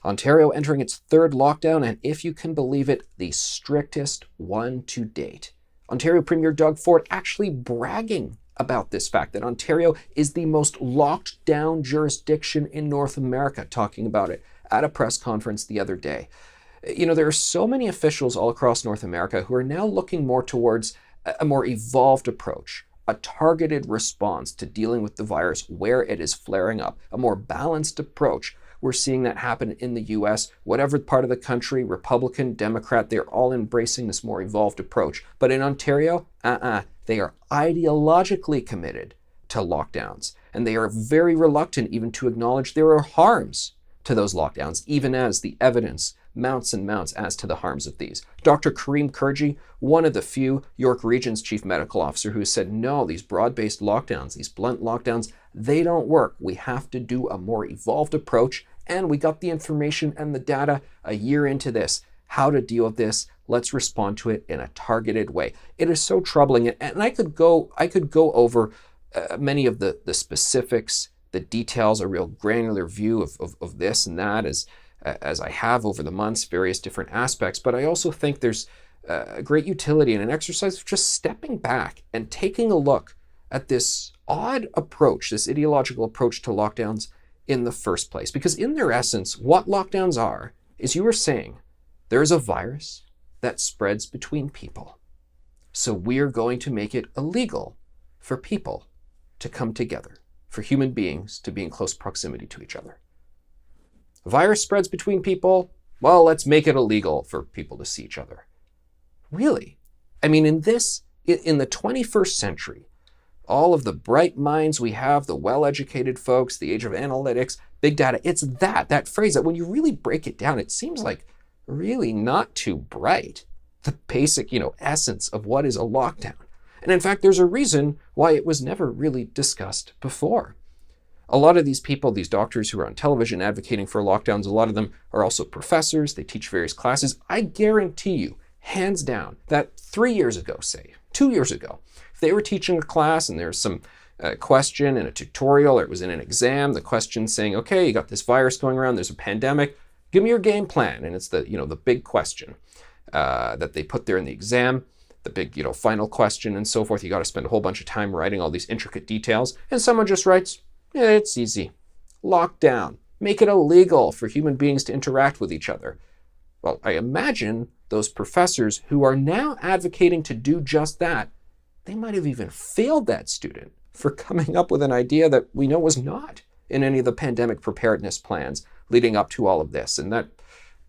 Ontario entering its third lockdown, and if you can believe it, the strictest one to date. Ontario Premier Doug Ford actually bragging about this fact that Ontario is the most locked down jurisdiction in North America, talking about it at a press conference the other day. You know, there are so many officials all across North America who are now looking more towards a more evolved approach, a targeted response to dealing with the virus where it is flaring up, a more balanced approach. We're seeing that happen in the US. Whatever part of the country, Republican, Democrat, they're all embracing this more evolved approach. But in Ontario, they are ideologically committed to lockdowns. And they are very reluctant even to acknowledge there are harms to those lockdowns, even as the evidence mounts and mounts as to the harms of these. Dr. Karim Kurji, one of the few York Region's chief medical officer, who said, no, these broad-based lockdowns, these blunt lockdowns, they don't work. We have to do a more evolved approach. And we got the information and the data a year into this. How to deal with this. Let's respond to it in a targeted way. It is so troubling. And I could go over many of the specifics, the details, a real granular view of this and that as I have over the months, various different aspects. But I also think there's a great utility and an exercise of just stepping back and taking a look at this odd approach, this ideological approach to lockdowns in the first place. Because in their essence, what lockdowns are, is you were saying, there is a virus that spreads between people. So we're going to make it illegal for people to come together, for human beings to be in close proximity to each other. A virus spreads between people, well, let's make it illegal for people to see each other. Really? I mean, in the 21st century, all of the bright minds we have, the well-educated folks, the age of analytics, big data, it's that phrase that when you really break it down, it seems like really not too bright. The basic, essence of what is a lockdown. And in fact, there's a reason why it was never really discussed before. A lot of these people, these doctors who are on television advocating for lockdowns, a lot of them are also professors. They teach various classes. I guarantee you, hands down, that 3 years ago, say, 2 years ago, if they were teaching a class and there's some question in a tutorial or it was in an exam, the question saying, okay, you got this virus going around, there's a pandemic, give me your game plan. And it's the big question that they put there in the exam, the big, final question and so forth. You got to spend a whole bunch of time writing all these intricate details. And someone just writes, yeah, it's easy. Lockdown. Make it illegal for human beings to interact with each other. Well, I imagine those professors who are now advocating to do just that, they might have even failed that student for coming up with an idea that we know was not in any of the pandemic preparedness plans leading up to all of this. And that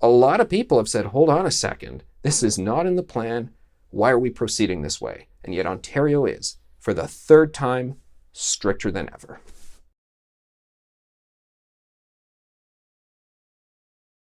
a lot of people have said, hold on a second, this is not in the plan. Why are we proceeding this way? And yet Ontario is, for the third time, stricter than ever.